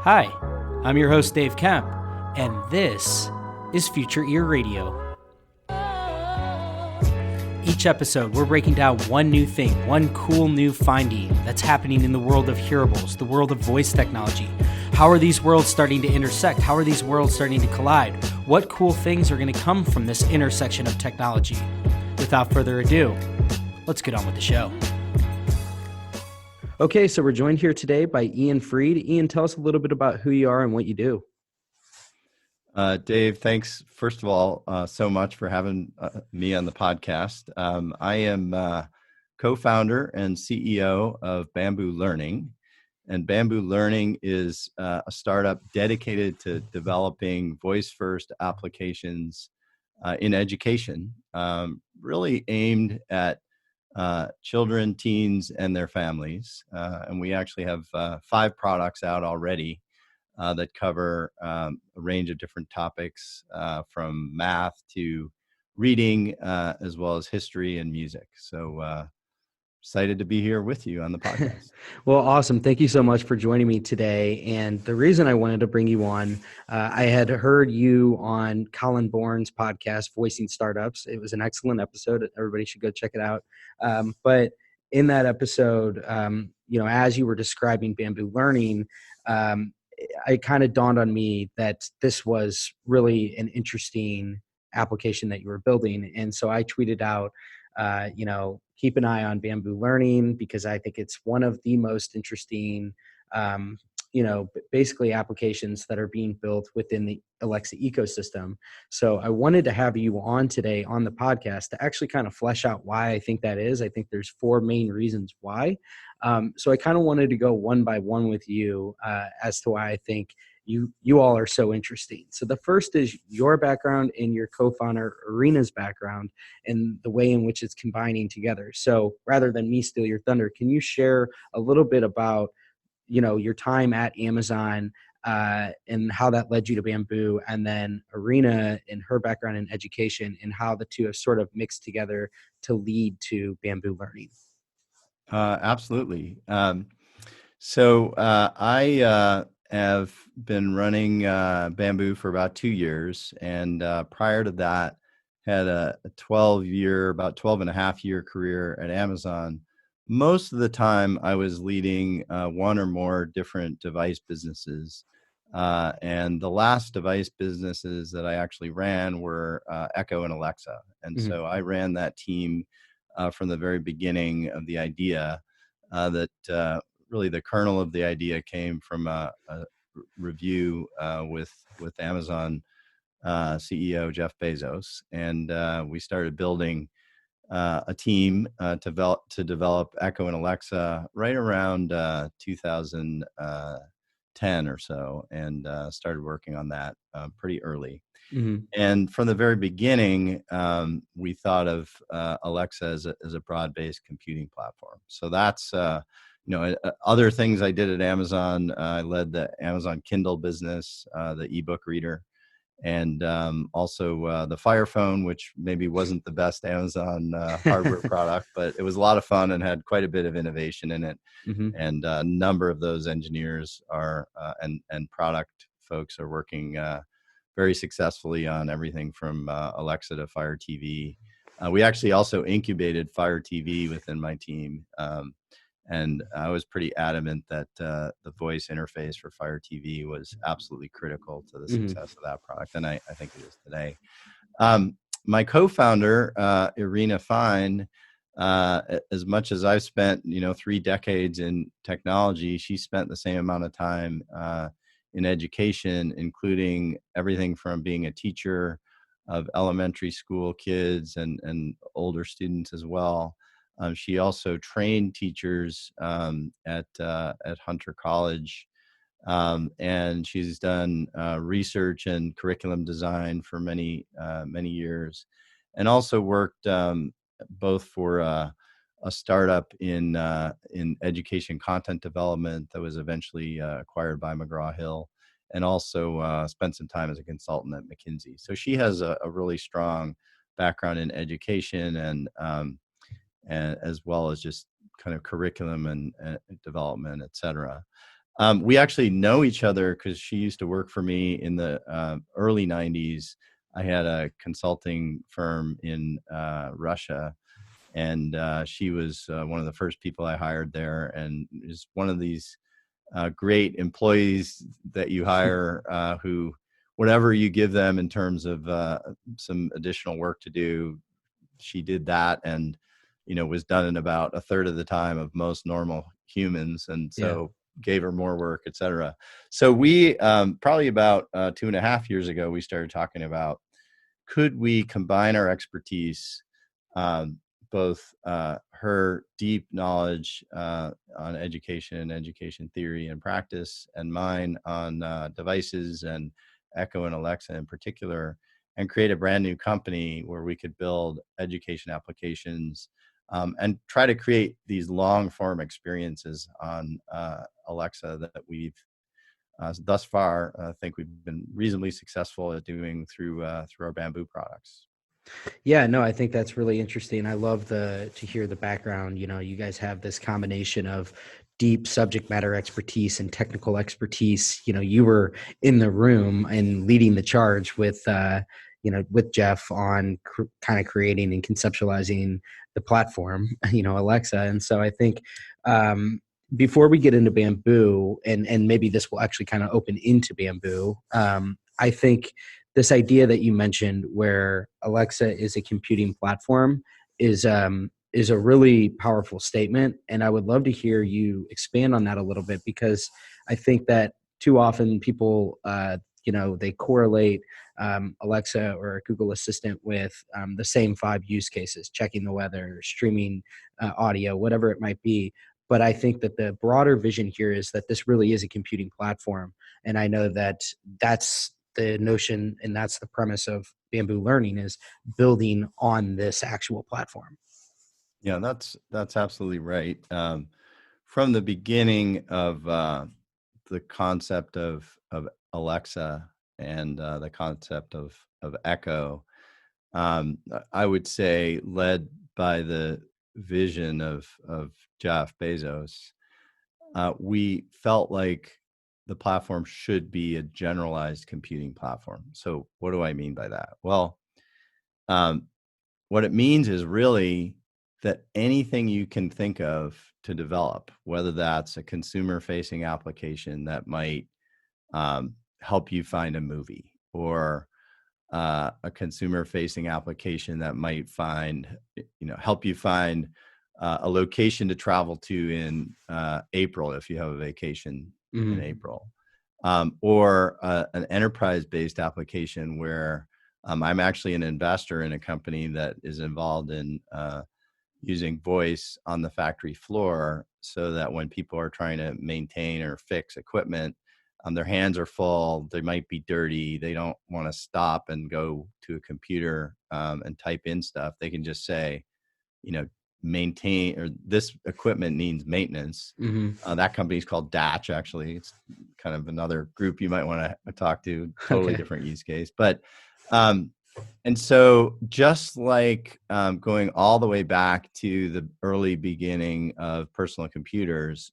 Hi, I'm your host, Dave Kemp, and this is Future Ear Radio. Each episode, we're breaking down one new thing, one cool new finding that's happening in the world of hearables, the world of voice technology. How are these worlds starting to intersect? How are these worlds starting to collide? What cool things are going to come from this intersection of technology? Without further ado, let's get on with the show. Okay, so we're joined here today by Ian Freed. Ian, tell us a little bit about who you are and what you do. Dave, thanks, first of all, so much for having me on the podcast. I am co-founder and CEO of Bamboo Learning. And Bamboo Learning is a startup dedicated to developing voice-first applications in education, really aimed at children, teens, and their families. And we actually have 5 products out already that cover a range of different topics, from math to reading, as well as history and music. So excited to be here with you on the podcast. Well, awesome. Thank you so much for joining me today. And the reason I wanted to bring you on, I had heard you on Colin Bourne's podcast, Voicing Startups. It was an excellent episode. Everybody should go check it out. But in that episode, as you were describing Bamboo Learning, it kind of dawned on me that this was really an interesting application that you were building. And so I tweeted out, keep an eye on Bamboo Learning because I think it's one of the most interesting, basically applications that are being built within the Alexa ecosystem. So I wanted to have you on today on the podcast to actually kind of flesh out why I think that is. I think there's 4 main reasons why. So I kind of wanted to go one by one with you as to why I think you all are so interesting. So the first is your background and your co-founder Irina's background and the way in which it's combining together. So rather than me steal your thunder, can you share a little bit about, your time at Amazon and how that led you to Bamboo, and then Irina and her background in education and how the two have sort of mixed together to lead to Bamboo Learning? Absolutely. I have been running Bamboo for about 2 years, and prior to that had a 12-year, about 12 and a half year career at Amazon. Most of the time I was leading one or more different device businesses. And the last device businesses that I actually ran were Echo and Alexa. And so I ran that team from the very beginning of the idea that really the kernel of the idea came from a review with Amazon CEO Jeff Bezos, and we started building a team to develop Echo and Alexa right around 2010 or so, and started working on that pretty early. And from the very beginning, we thought of Alexa as a broad-based computing platform. So that's other things I did at Amazon. I led the Amazon Kindle business, the ebook reader, and also the Fire Phone, which maybe wasn't the best Amazon hardware product, but it was a lot of fun and had quite a bit of innovation in it. And a number of those engineers are and product folks are working very successfully on everything from Alexa to Fire TV. We actually also incubated Fire TV within my team. And I was pretty adamant that the voice interface for Fire TV was absolutely critical to the success of that product. And I think it is today. My co-founder, Irina Fine, as much as I've spent, 3 decades in technology, she spent the same amount of time in education, including everything from being a teacher of elementary school kids and older students as well. She also trained teachers at Hunter College, and she's done research and curriculum design for many years, and also worked both for a startup in education content development that was eventually acquired by McGraw-Hill, and also spent some time as a consultant at McKinsey. So she has a really strong background in education and as well as just kind of curriculum and development, et cetera. We actually know each other because she used to work for me in the early 90s. I had a consulting firm in Russia, and she was one of the first people I hired there, and is one of these great employees that you hire who, whatever you give them in terms of some additional work to do, she did that, and was done in about a third of the time of most normal humans, and Yeah. so gave her more work, etc. So we probably about 2.5 years ago, we started talking about, could we combine our expertise, um, both her deep knowledge on education theory and practice, and mine on devices and Echo and Alexa in particular, and create a brand new company where we could build education applications, and try to create these long form experiences on Alexa that we've thus far, I think we've been reasonably successful at doing through our Bamboo products. Yeah, no, I think that's really interesting. I love to hear the background. You guys have this combination of deep subject matter expertise and technical expertise. You were in the room and leading the charge with Jeff on kind of creating and conceptualizing the platform, Alexa. And so I think before we get into Bamboo, and maybe this will actually kind of open into Bamboo, I think this idea that you mentioned where Alexa is a computing platform is a really powerful statement. And I would love to hear you expand on that a little bit, because I think that too often people, they correlate Alexa or Google Assistant with the same 5 use cases: checking the weather, streaming audio, whatever it might be. But I think that the broader vision here is that this really is a computing platform. And I know that that's the notion, and that's the premise of Bamboo Learning, is building on this actual platform. Yeah, that's absolutely right. From the beginning of the concept of Alexa and the concept of Echo, I would say led by the vision of Jeff Bezos, we felt like the platform should be a generalized computing platform. So what do I mean by that? Well, um, what it means is really that anything you can think of to develop, whether that's a consumer facing application that might help you find a movie, or a consumer facing application that might help you find a location to travel to in April if you have a vacation in Mm-hmm. April, or an enterprise based application where I'm actually an investor in a company that is involved in using voice on the factory floor, so that when people are trying to maintain or fix equipment, their hands are full, they might be dirty, they don't want to stop and go to a computer and type in stuff. They can just say, you know, maintain, or this equipment needs maintenance. Mm-hmm. That company is called Datch, actually. It's kind of another group you might want to talk to, totally Okay. different use case. But um, and so, just like going all the way back to the early beginning of personal computers,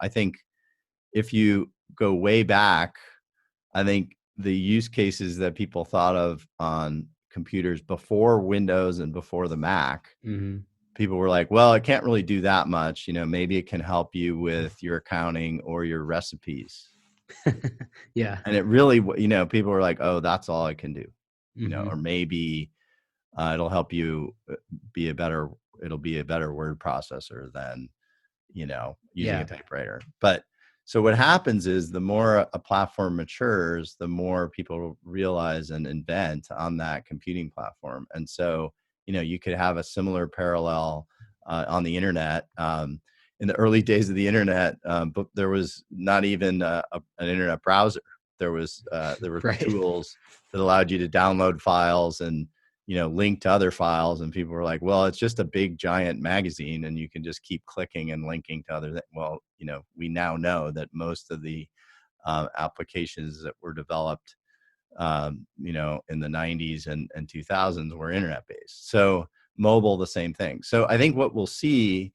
I think if you go way back, I think the use cases that people thought of on computers before Windows and before the Mac, Mm-hmm. people were like, well, it can't really do that much. Maybe it can help you with your accounting or your recipes. Yeah. And it really, people were like, oh, that's all it can do, Mm-hmm. or maybe it'll help you be a better, it'll be a better word processor than, using a Yeah. typewriter. But so what happens is, the more a platform matures, the more people realize and invent on that computing platform. And so, you could have a similar parallel on the internet. In the early days of the internet, but there was not even an internet browser. There were Right. tools that allowed you to download files and link to other files, and people were like, well, it's just a big giant magazine and you can just keep clicking and linking to other things. Well, we now know that most of the applications that were developed in the 90s and 2000s were internet based. So mobile, the same thing. So I think what we'll see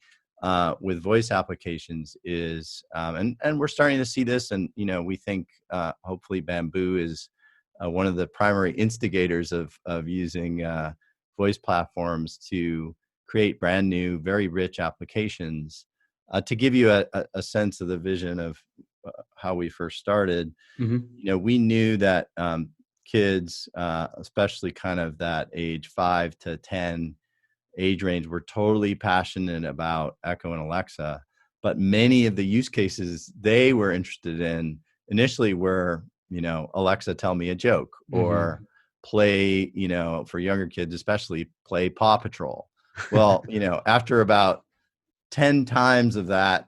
with voice applications is, and we're starting to see this, and we think hopefully Bamboo is one of the primary instigators of using voice platforms to create brand new, very rich applications. To give you a sense of the vision of how we first started, we knew that kids, especially kind of that age 5 to 10 age range, were totally passionate about Echo and Alexa, but many of the use cases they were interested in initially were, Alexa, tell me a joke, or play, for younger kids especially, play Paw Patrol. Well, after about 10 times of that,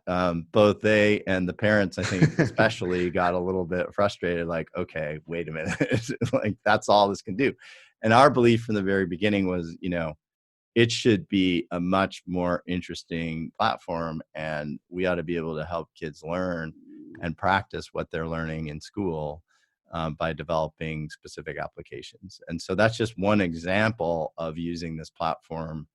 both they and the parents, I think especially, got a little bit frustrated, like, okay, wait a minute, like that's all this can do. And our belief from the very beginning was, it should be a much more interesting platform, and we ought to be able to help kids learn and practice what they're learning in school by developing specific applications. And so that's just one example of using this platform.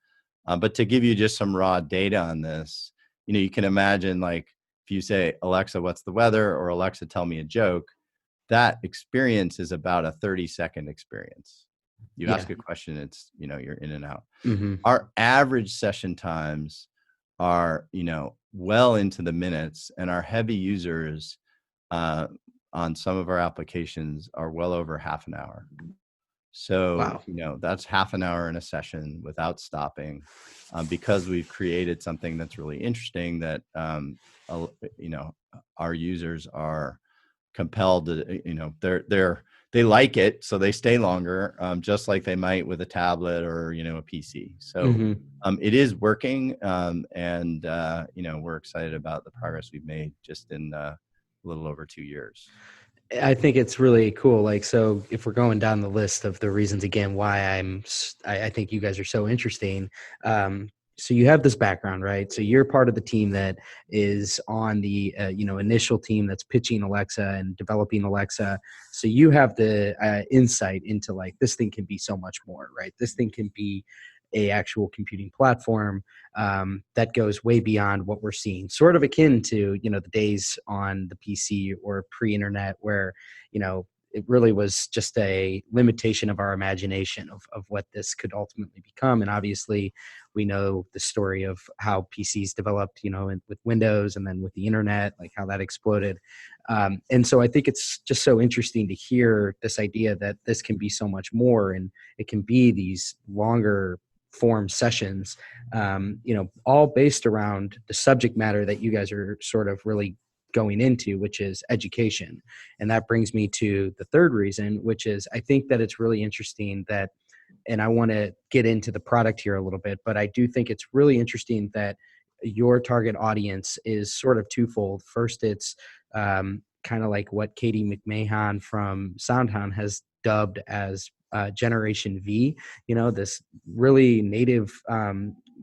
But to give you just some raw data on this, you can imagine, like, if you say, Alexa, what's the weather? Or Alexa, tell me a joke, that experience is about a 30-second experience. You Yeah. ask a question, it's, you're in and out. Mm-hmm. Our average session times are, well into the minutes, and our heavy users on some of our applications are well over half an hour. So, Wow. that's half an hour in a session without stopping, because we've created something that's really interesting that, our users are compelled to, they like it, so they stay longer, just like they might with a tablet or, a PC. So it is working, and we're excited about the progress we've made just in a little over 2 years. I think it's really cool. Like, so if we're going down the list of the reasons again why I think you guys are so interesting. So you have this background, right? So you're part of the team that is on the initial team that's pitching Alexa and developing Alexa. So you have the insight into, like, this thing can be so much more, right? This thing can be a actual computing platform that goes way beyond what we're seeing, sort of akin to the days on the PC or pre-internet where it really was just a limitation of our imagination of what this could ultimately become. And obviously we know the story of how PCs developed, with Windows and then with the internet, like how that exploded. And so I think it's just so interesting to hear this idea that this can be so much more, and it can be these longer form sessions, all based around the subject matter that you guys are sort of really going into, which is education. And that brings me to the third reason, which is I think that it's really interesting that, and I want to get into the product here a little bit, but I do think it's really interesting that your target audience is sort of twofold. First, it's kind of like what Katie McMahon from SoundHound has dubbed as Generation V, this really native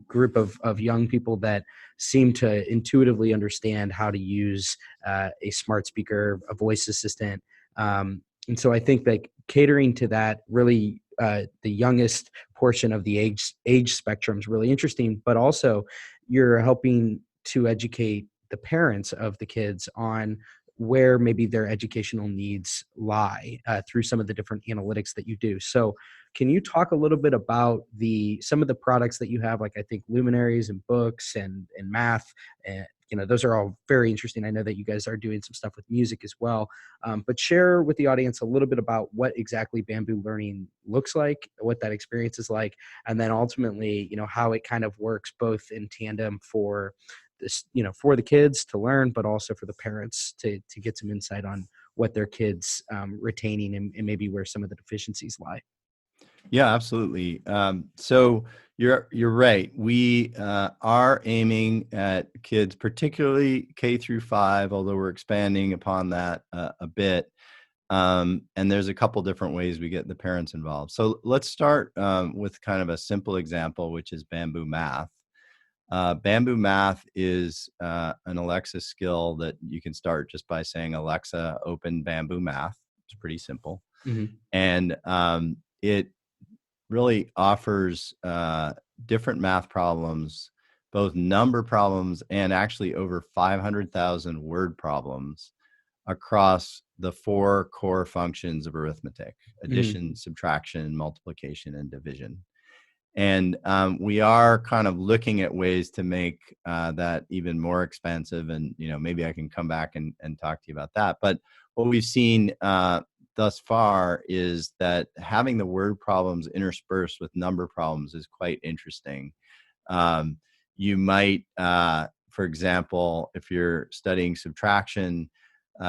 group of young people that seem to intuitively understand how to use a smart speaker, a voice assistant. And so I think that catering to that really the youngest portion of the age spectrum is really interesting, but also you're helping to educate the parents of the kids on where maybe their educational needs lie through some of the different analytics that you do. So can you talk a little bit about some of the products that you have, like I think Luminaries and books and math, and those are all very interesting. I know that you guys are doing some stuff with music as well, but share with the audience a little bit about what exactly Bamboo Learning looks like, what that experience is like, and then ultimately, how it kind of works both in tandem for this, for the kids to learn, but also for the parents to get some insight on what their kids retaining, and maybe where some of the deficiencies lie. Yeah, absolutely. So you're right. We are aiming at kids, particularly K through 5, although we're expanding upon that a bit. And there's a couple different ways we get the parents involved. So let's start with kind of a simple example, which is Bamboo Math. Bamboo Math is an Alexa skill that you can start just by saying, Alexa, open Bamboo Math. It's pretty simple. Mm-hmm. And it really offers different math problems both number problems and actually over 500,000 word problems across the 4 core functions of arithmetic: Mm-hmm. addition, subtraction, multiplication, and division. And we are kind of looking at ways to make that even more expensive. And, maybe I can come back and talk to you about that. But what we've seen thus far is that having the word problems interspersed with number problems is quite interesting. Um, you might, for example, if you're studying subtraction,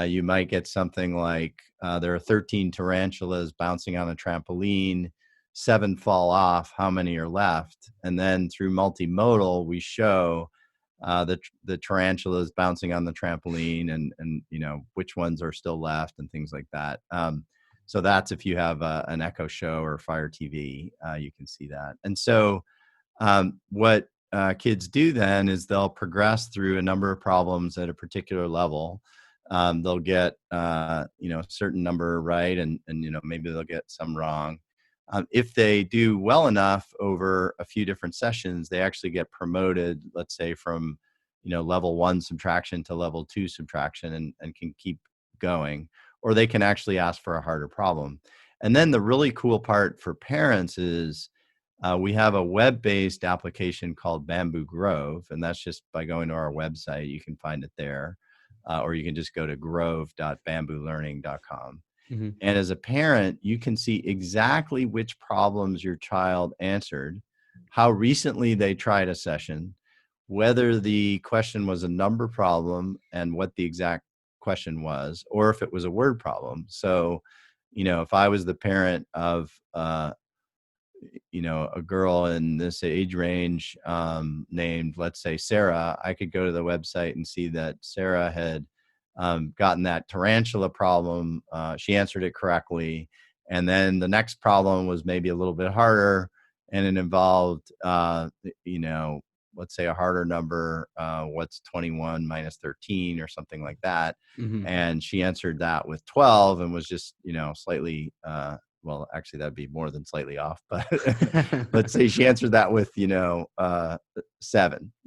you might get something like there are 13 tarantulas bouncing on a trampoline, 7 fall off, how many are left? And then through multimodal, we show the tarantulas bouncing on the trampoline and which ones are still left and things like that. So that's if you have an Echo Show or Fire TV, you can see that. And so what kids do then is they'll progress through a number of problems at a particular level. They'll get a certain number right, and maybe they'll get some wrong. If they do well enough over a few different sessions, they actually get promoted, let's say from level 1 subtraction to level 2 subtraction, and can keep going, or they can actually ask for a harder problem. And then the really cool part for parents is we have a web-based application called Bamboo Grove, and that's just by going to our website. You can find it there, or you can just go to grove.bamboolearning.com. Mm-hmm. And as a parent, you can see exactly which problems your child answered, how recently they tried a session, whether the question was a number problem and what the exact question was, or if it was a word problem. So, if I was the parent of a girl in this age range named, let's say, Sarah, I could go to the website and see that Sarah had gotten that tarantula problem. She answered it correctly. And then the next problem was maybe a little bit harder, and it involved, let's say a harder number. What's 21 minus 13 or something like that? Mm-hmm. And she answered that with 12 and was just, slightly well, actually, that'd be more than slightly off, but let's say she answered that with, 7.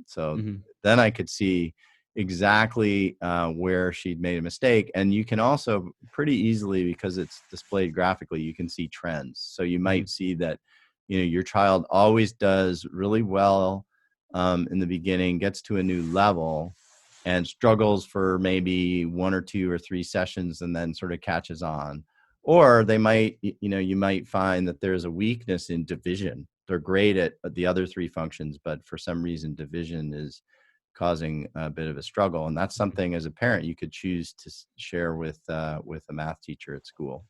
So Mm-hmm. then I could see exactly where she'd made a mistake. And you can also pretty easily, because it's displayed graphically, you can see trends. So you Mm-hmm. might see that, your child always does really well in the beginning, gets to a new level, and struggles for maybe 1 or 2 or 3 sessions, and then sort of catches on. Or they might, you might find that there's a weakness in division. They're great at the other 3 functions, but for some reason, division is causing a bit of a struggle. And that's something as a parent you could choose to share with a math teacher at school.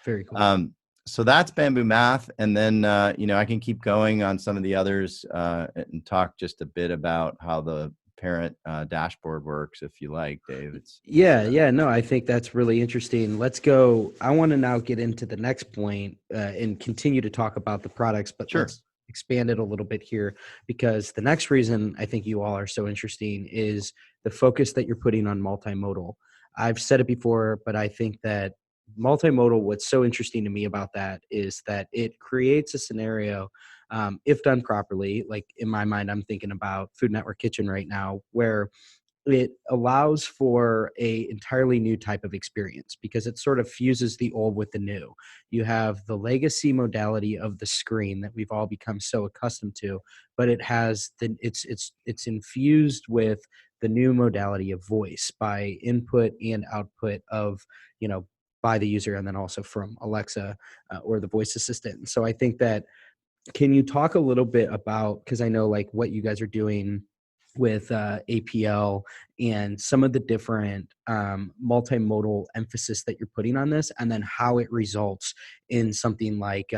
Very cool. So that's Bamboo Math. And then, I can keep going on some of the others and talk just a bit about how the parent dashboard works, if you like, Dave. Yeah, no, I think that's really interesting. Let's go. I want to now get into the next point and continue to talk about the products, but Sure. let's expand it a little bit here, because the next reason I think you all are so interesting is the focus that you're putting on multimodal. I've said it before, but I think that multimodal, what's so interesting to me about that is that it creates a scenario, if done properly. Like in my mind, I'm thinking about Food Network Kitchen right now, where it allows for a entirely new type of experience, because it sort of fuses the old with the new. You have the legacy modality of the screen that we've all become so accustomed to, but it has it's infused with the new modality of voice by input and output of, by the user, and then also from Alexa or the voice assistant. So I think that, can you talk a little bit about, because I know like what you guys are doing with APL and some of the different multimodal emphasis that you're putting on this, and then how it results in something like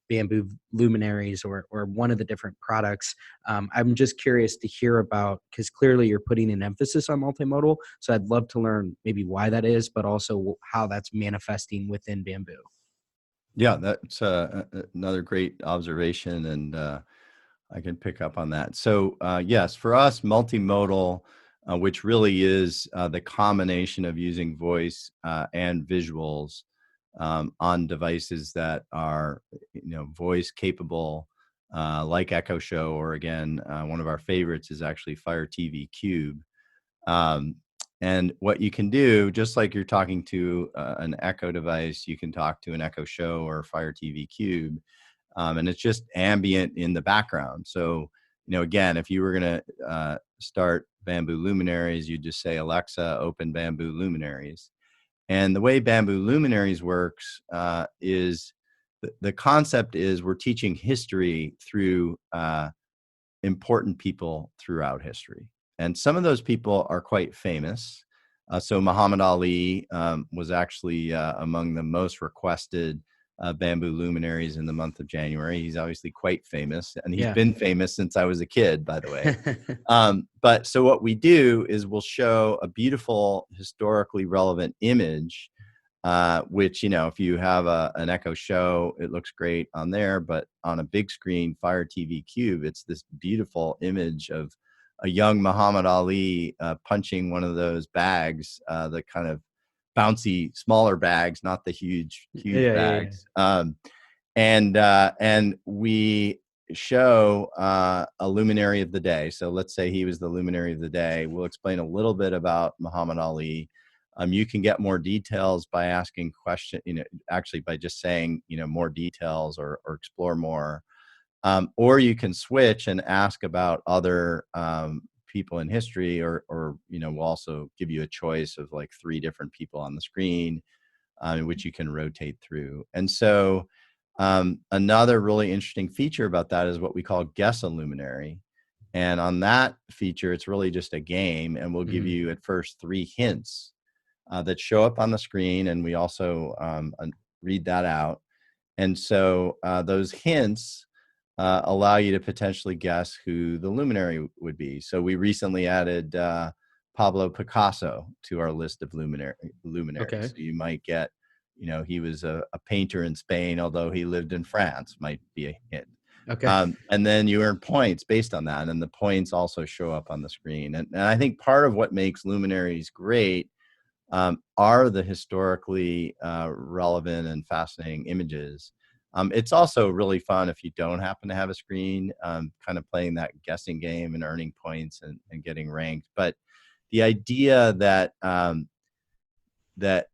Bamboo Luminaries or one of the different products. I'm just curious to hear about, because clearly you're putting an emphasis on multimodal. So I'd love to learn maybe why that is, but also how that's manifesting within Bamboo. Yeah, that's another great observation, and I can pick up on that. So, yes, for us, multimodal, which really is the combination of using voice and visuals on devices that are, voice capable, like Echo Show, or again, one of our favorites is actually Fire TV Cube. Um, and what you can do, just like you're talking to an Echo device, you can talk to an Echo Show or Fire TV Cube, and it's just ambient in the background. So, again, if you were going to start Bamboo Luminaries, you just say, Alexa, open Bamboo Luminaries. And the way Bamboo Luminaries works is the concept is we're teaching history through important people throughout history. And some of those people are quite famous. So Muhammad Ali was actually among the most requested bamboo luminaries in the month of January. He's obviously quite famous, and he's Yeah. been famous since I was a kid, by the way. But so what we do is we'll show a beautiful, historically relevant image, which, if you have an Echo Show, it looks great on there, but on a big screen Fire TV Cube, it's this beautiful image of a young Muhammad Ali punching one of those bags, the kind of bouncy, smaller bags, not the huge Yeah. bags. And we show a luminary of the day. So let's say he was the luminary of the day. We'll explain a little bit about Muhammad Ali. You can get more details by asking questions, actually by just saying, more details, or explore more. Or you can switch and ask about other people in history, or we'll also give you a choice of like 3 different people on the screen, which you can rotate through. And so another really interesting feature about that is what we call Guess a Luminary. And on that feature, it's really just a game, and we'll give you at first 3 hints that show up on the screen, and we also read that out. And so those hints allow you to potentially guess who the luminary would be. So we recently added Pablo Picasso to our list of luminaries. Okay. So you might get, he was a painter in Spain, although he lived in France, might be a hint. Okay. And then you earn points based on that, and the points also show up on the screen. And I think part of what makes luminaries great are the historically relevant and fascinating images. It's also really fun if you don't happen to have a screen, kind of playing that guessing game and earning points and getting ranked. But the idea that that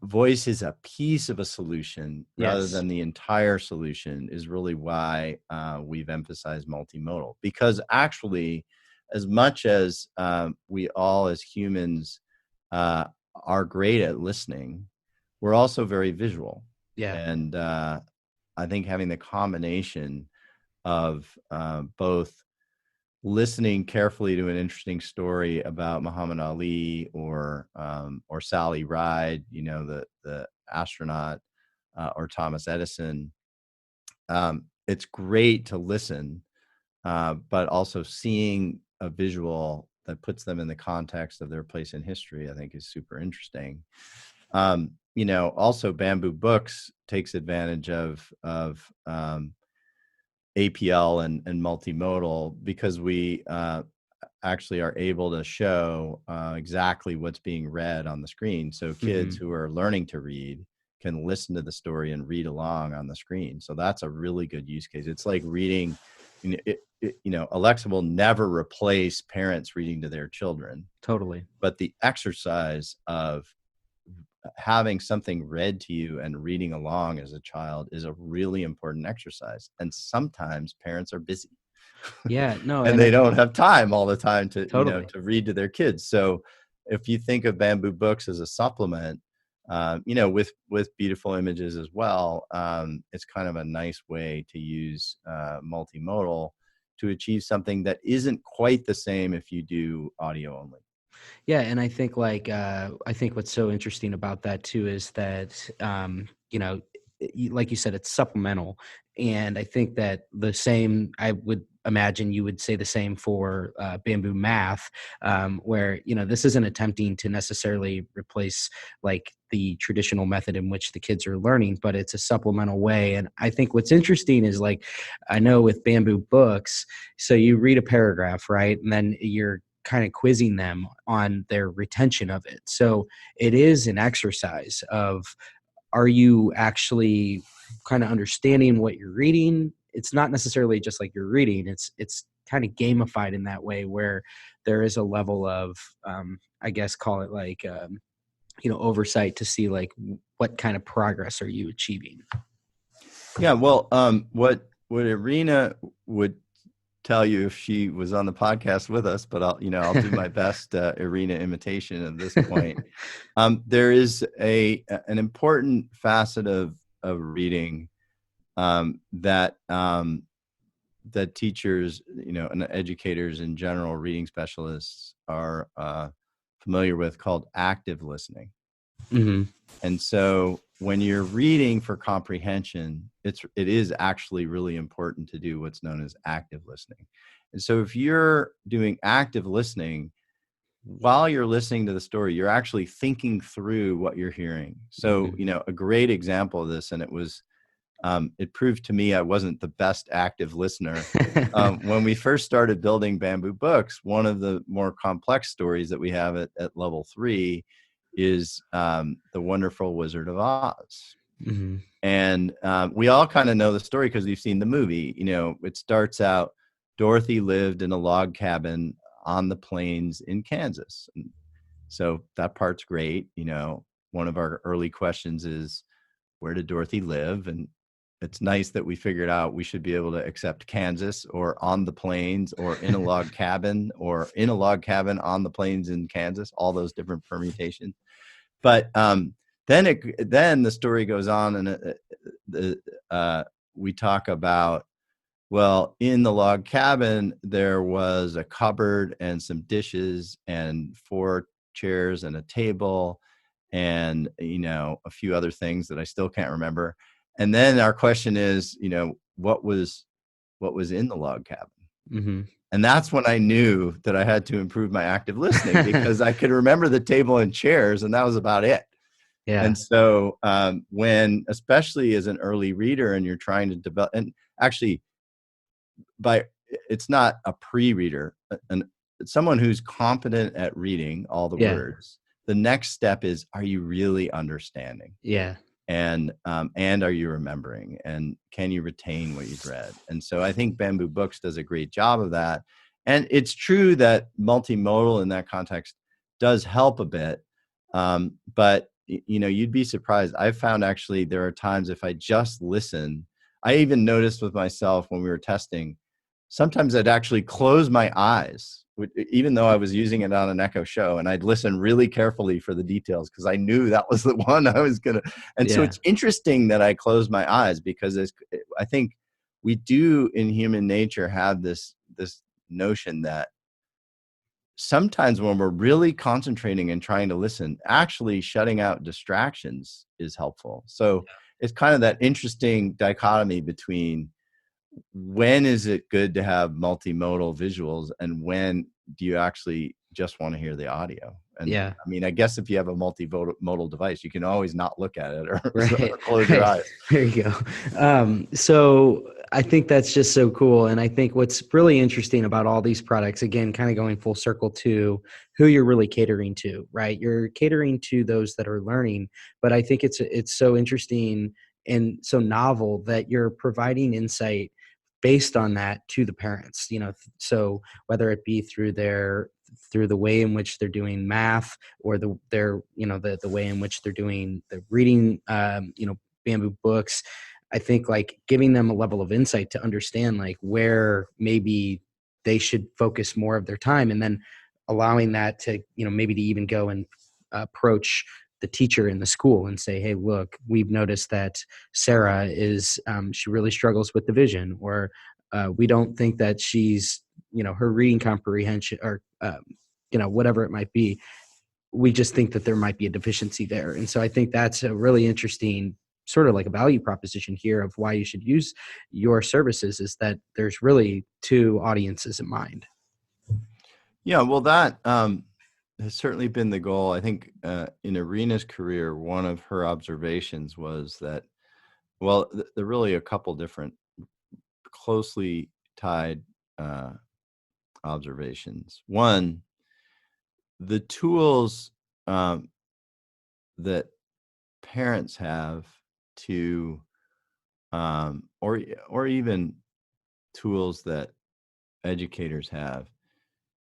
voice is a piece of a solution rather Yes. than the entire solution is really why we've emphasized multimodal. Because actually, as much as we all as humans are great at listening, we're also very visual. Yeah. And I think having the combination of both listening carefully to an interesting story about Muhammad Ali, or Sally Ride, the astronaut, or Thomas Edison. It's great to listen, but also seeing a visual that puts them in the context of their place in history, I think, is super interesting. Also Bamboo Books takes advantage of APL and multimodal, because we actually are able to show exactly what's being read on the screen. So kids who are learning to read can listen to the story and read along on the screen. So that's a really good use case. It's like reading, Alexa will never replace parents reading to their children. Totally. But the exercise of having something read to you and reading along as a child is a really important exercise. And sometimes parents are busy. Yeah. No. And they don't have time all the time to, Totally. to read to their kids. So if you think of Bamboo Books as a supplement, with beautiful images as well, it's kind of a nice way to use multimodal to achieve something that isn't quite the same if you do audio only. Yeah, and I think I think what's so interesting about that too is that like you said, it's supplemental, and I think that the same. I would imagine you would say the same for Bamboo Math, where this isn't attempting to necessarily replace like the traditional method in which the kids are learning, but it's a supplemental way. And I think what's interesting is like I know with Bamboo Books, so you read a paragraph, right, and then you're kind of quizzing them on their retention of it. So it is an exercise of, are you actually kind of understanding what you're reading? it's not necessarily just like you're reading. It's kind of gamified in that way, where there is a level of, I guess, call it like, oversight to see like what kind of progress are you achieving. Yeah, well, what Irina would tell you if she was on the podcast with us, but I'll do my best Irina imitation at this point. There is an important facet of reading that that teachers, and educators in general, reading specialists are familiar with, called active listening. Mm-hmm. And so when you're reading for comprehension, it is actually really important to do what's known as active listening. And so if you're doing active listening, while you're listening to the story, you're actually thinking through what you're hearing. So, a great example of this, and it proved to me I wasn't the best active listener. When we first started building Bamboo Books, one of the more complex stories that we have at level 3 is The Wonderful Wizard of Oz. Mm-hmm. And we all kind of know the story because we've seen the movie. It starts out, Dorothy lived in a log cabin on the plains in Kansas. And so that part's great. One of our early questions is, where did Dorothy live? And it's nice that we figured out we should be able to accept Kansas, or on the plains, or in a log cabin, or in a log cabin on the plains in Kansas, all those different permutations. But then the story goes on, and we talk about, well, in the log cabin, there was a cupboard and some dishes and 4 chairs and a table and, a few other things that I still can't remember. And then our question is, what was in the log cabin? Mm-hmm. And that's when I knew that I had to improve my active listening, because I could remember the table and chairs, and that was about it. Yeah. And so when, especially as an early reader, and you're trying to develop, and actually it's not a pre-reader, and someone who's competent at reading all the words, the next step is, are you really understanding? Yeah. And are you remembering? And can you retain what you've read? And so I think Bamboo Books does a great job of that. And it's true that multimodal in that context does help a bit. But you'd be surprised. I've found actually there are times, if I just listen, I even noticed with myself when we were testing, sometimes I'd actually close my eyes, even though I was using it on an Echo Show, and I'd listen really carefully for the details, because I knew that was the one I was going to. And so it's interesting that I closed my eyes, because I think we do in human nature have this notion that sometimes when we're really concentrating and trying to listen, actually shutting out distractions is helpful. So it's kind of that interesting dichotomy between, when is it good to have multimodal visuals, and when do you actually just want to hear the audio? And I mean, I guess if you have a multimodal device, you can always not look at it, or, or close your eyes. There you go. So I think that's just so cool. And I think what's really interesting about all these products, again, kind of going full circle to who you're really catering to, right? You're catering to those that are learning, but I think it's so interesting and so novel that you're providing insight based on that to the parents, so whether it be through the way in which they're doing math, or the way in which they're doing the reading, Bamboo Books. I think like giving them a level of insight to understand like where maybe they should focus more of their time, and then allowing that to, maybe to even go and approach the teacher in the school and say, hey, look, we've noticed that Sarah she really struggles with division, or we don't think that she's, her reading comprehension, or, whatever it might be. We just think that there might be a deficiency there. And so I think that's a really interesting sort of like a value proposition here of why you should use your services, is that there's really 2 audiences in mind. Yeah, well, that has certainly been the goal. I think in Irina's career, one of her observations was that, well, there are really a couple different closely tied observations. One, the tools that parents have to, or even tools that educators have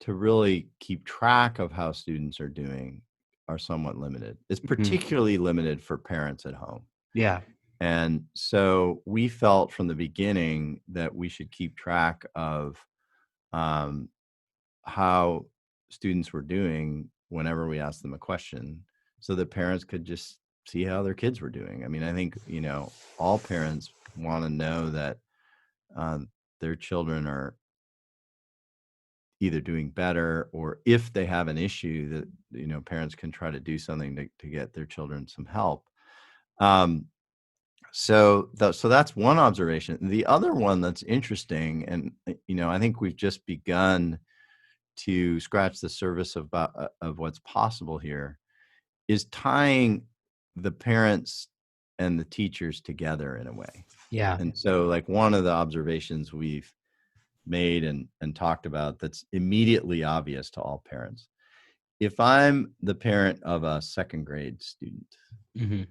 to really keep track of how students are doing are somewhat limited. It's particularly limited for parents at home. Yeah. And so we felt from the beginning that we should keep track of um, how students were doing whenever we asked them a question, so that parents could just see how their kids were doing. I mean, I think, all parents want to know that their children are either doing better, or if they have an issue, that parents can try to do something to get their children some help. So that's one observation. The other one that's interesting, and I think we've just begun to scratch the surface of what's possible here, is tying the parents and the teachers together in a way. Yeah. And so, like, one of the observations we've made and talked about that's immediately obvious to all parents: if I'm the parent of a second grade student, Mm-hmm.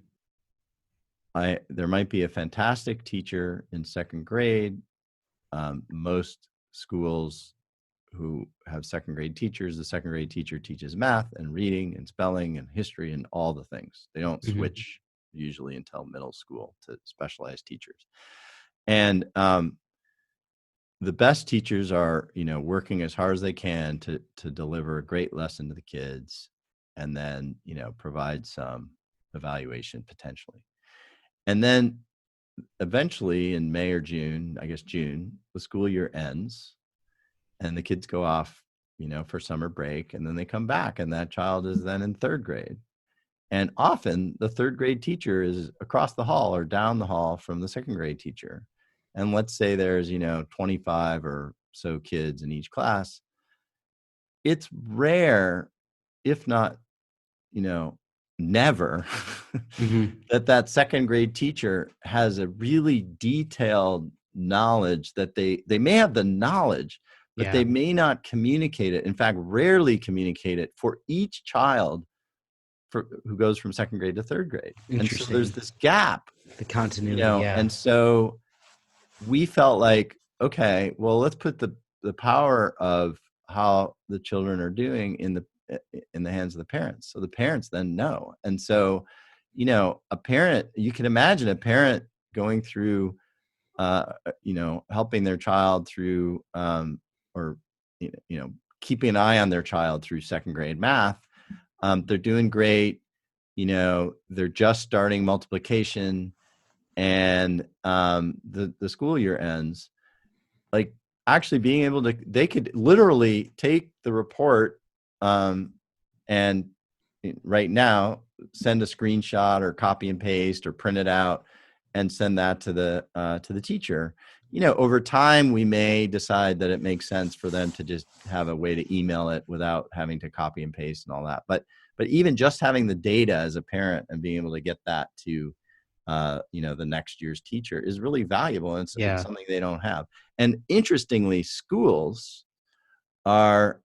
there might be a fantastic teacher in second grade. Most schools who have second grade teachers, the second grade teacher teaches math and reading and spelling and history and all the things. They don't Mm-hmm. switch usually until middle school to specialized teachers. And the best teachers are, working as hard as they can to deliver a great lesson to the kids, and then, provide some evaluation potentially. And then eventually in May or June, I guess June, the school year ends and the kids go off, for summer break, and then they come back, and that child is then in third grade. And often the third grade teacher is across the hall or down the hall from the second grade teacher. And let's say there's, 25 or so kids in each class. It's rare, if not, never, Mm-hmm. that second grade teacher has a really detailed knowledge, that they may have the knowledge, but Yeah. they may not communicate it. In fact, rarely communicate it for each child who goes from second grade to third grade. And so there's Interesting. this gap, The continuity. Yeah. and so we felt like, okay, well, let's put the power of how the children are doing in the hands of the parents, so the parents then know. And so, a parent, you can imagine a parent going through, helping their child through, or keeping an eye on their child through second grade math. They're doing great. They're just starting multiplication, and the school year ends. Like, actually being able to, they could literally take the report, and right now send a screenshot or copy and paste or print it out and send that to the teacher. Over time we may decide that it makes sense for them to just have a way to email it without having to copy and paste and all that. But even just having the data as a parent and being able to get that to the next year's teacher is really valuable, and it's Yeah. something they don't have. And interestingly, schools are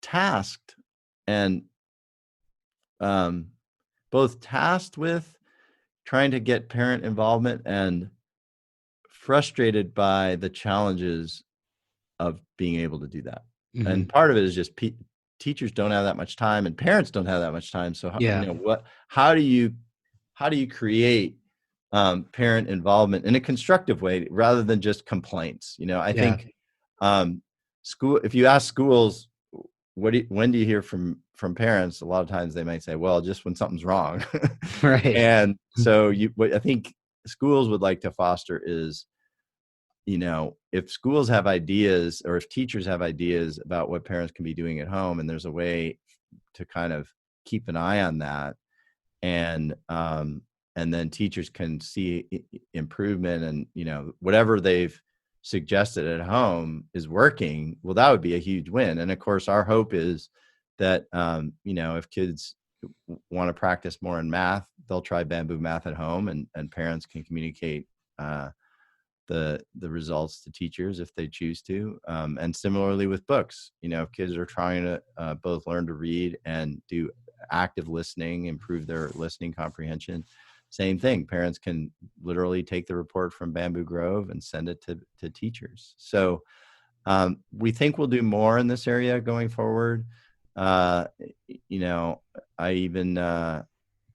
tasked and both tasked with trying to get parent involvement and frustrated by the challenges of being able to do that. Mm-hmm. And part of it is just teachers don't have that much time, and parents don't have that much time. So Yeah. how do you create parent involvement in a constructive way rather than just complaints? I Yeah. think if you ask schools, when do you hear from parents, a lot of times they might say, well, just when something's wrong. Right. And so what I think schools would like to foster is, if schools have ideas, or if teachers have ideas about what parents can be doing at home, and there's a way to kind of keep an eye on that, and then teachers can see improvement, and whatever they've suggested at home is working, well, that would be a huge win. And of course our hope is that if kids want to practice more in math, they'll try Bamboo Math at home, and parents can communicate the results to teachers if they choose to. And similarly with books, if kids are trying to both learn to read and do active listening, improve their listening comprehension, same thing. Parents can literally take the report from Bamboo Grove and send it to teachers. So we think we'll do more in this area going forward. You know, I even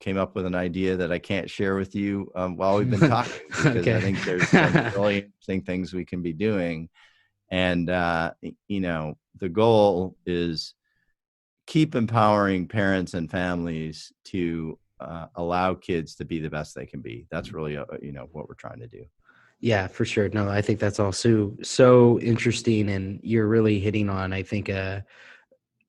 came up with an idea that I can't share with you while we've been talking, because Okay. I think there's some really interesting things we can be doing. And, you know, the goal is keep empowering parents and families to allow kids to be the best they can be. That's really, you know, what we're trying to do. Yeah, for sure. No, I think that's also so interesting, and you're really hitting on, I think, an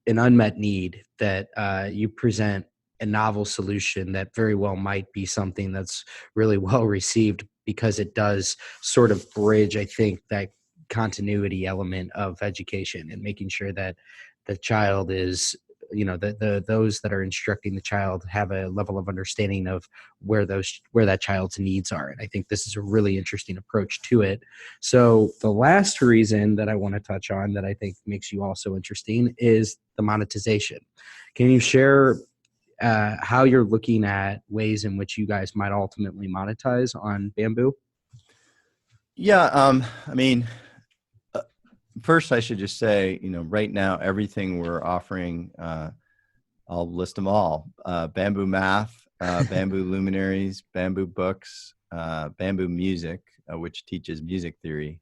unmet need that you present a novel solution that very well might be something that's really well received, because it does sort of bridge, I think, that continuity element of education and making sure that the child is, you know, the those that are instructing the child have a level of understanding of where that child's needs are. And I think this is a really interesting approach to it. So the last reason that I want to touch on that I think makes you also interesting is the monetization. Can you share how you're looking at ways in which you guys might ultimately monetize on Bamboo? Yeah. I mean, first I should just say, you know, right now, everything we're offering, I'll list them all: Bamboo Math, Bamboo Luminaries, Bamboo Books, Bamboo Music, which teaches music theory,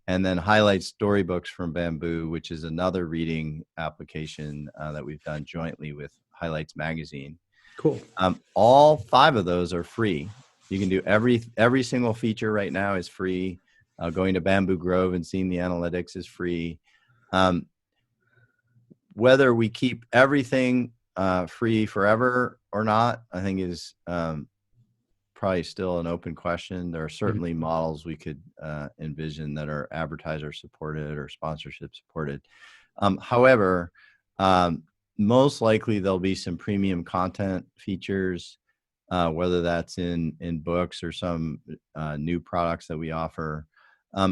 and then Highlight Storybooks from Bamboo, which is another reading application that we've done jointly with Highlights Magazine. Cool. All 5 of those are free. You can do every single feature right now is free. Going to Bamboo Grove and seeing the analytics is free. Whether we keep everything free forever or not, I think is probably still an open question. There are certainly models we could envision that are advertiser supported or sponsorship supported. However, most likely there'll be some premium content features, whether that's in books or some new products that we offer.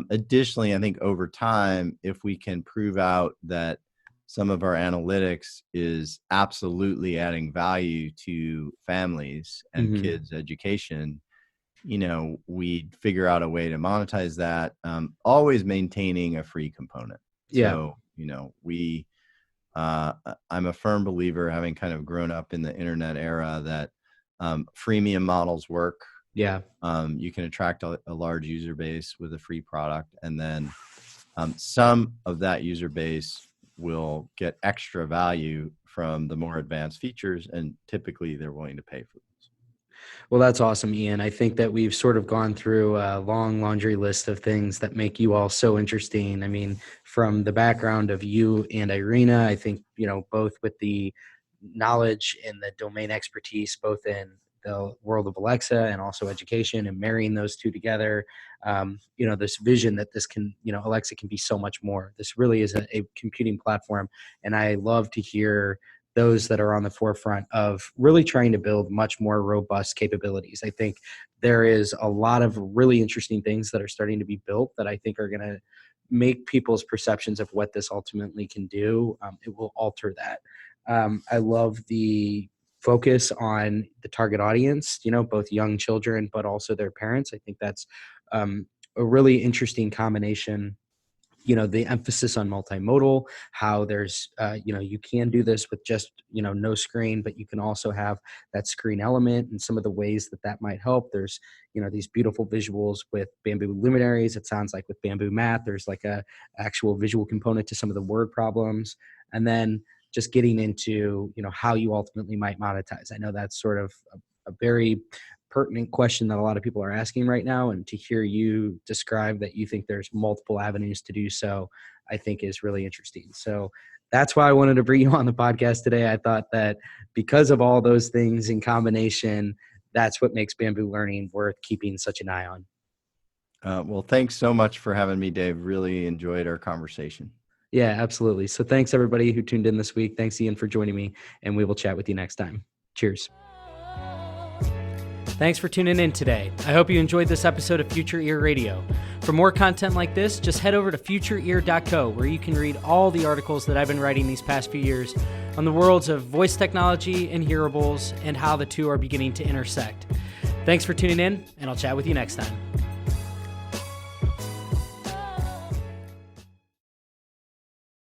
Additionally, I think over time, if we can prove out that some of our analytics is absolutely adding value to families and kids' education, you know, we'd figure out a way to monetize that, always maintaining a free component. Yeah. So, you know, I'm a firm believer, having kind of grown up in the internet era, that freemium models work. Yeah. You can attract a large user base with a free product, and then some of that user base will get extra value from the more advanced features, and typically they're willing to pay for those. Well, that's awesome, Ian. I think that we've sort of gone through a long laundry list of things that make you all so interesting. I mean, from the background of you and Irina, I think, you know, both with the knowledge and the domain expertise, both in the world of Alexa and also education, and marrying those two together, you know, this vision that this can, you know, Alexa can be so much more. This really is a computing platform. And I love to hear those that are on the forefront of really trying to build much more robust capabilities. I think there is a lot of really interesting things that are starting to be built that I think are going to make people's perceptions of what this ultimately can do. It will alter that. I love the focus on the target audience, you know, both young children, but also their parents. I think that's a really interesting combination. You know, the emphasis on multimodal, how there's, you know, you can do this with just, you know, no screen, but you can also have that screen element, and some of the ways that that might help. There's, you know, these beautiful visuals with Bamboo Luminaries. It sounds like with Bamboo Math, there's like a actual visual component to some of the word problems. And then just getting into, you know, how you ultimately might monetize. I know that's sort of a very pertinent question that a lot of people are asking right now, and to hear you describe that you think there's multiple avenues to do so, I think is really interesting. So that's why I wanted to bring you on the podcast today. I thought that because of all those things in combination, that's what makes Bamboo Learning worth keeping such an eye on. Well, thanks so much for having me, Dave. Really enjoyed our conversation. Yeah, absolutely. So thanks everybody who tuned in this week. Thanks, Ian, for joining me, and we will chat with you next time. Cheers. Thanks for tuning in today. I hope you enjoyed this episode of Future Ear Radio. For more content like this, just head over to futureear.co, where you can read all the articles that I've been writing these past few years on the worlds of voice technology and hearables, and how the two are beginning to intersect. Thanks for tuning in, and I'll chat with you next time.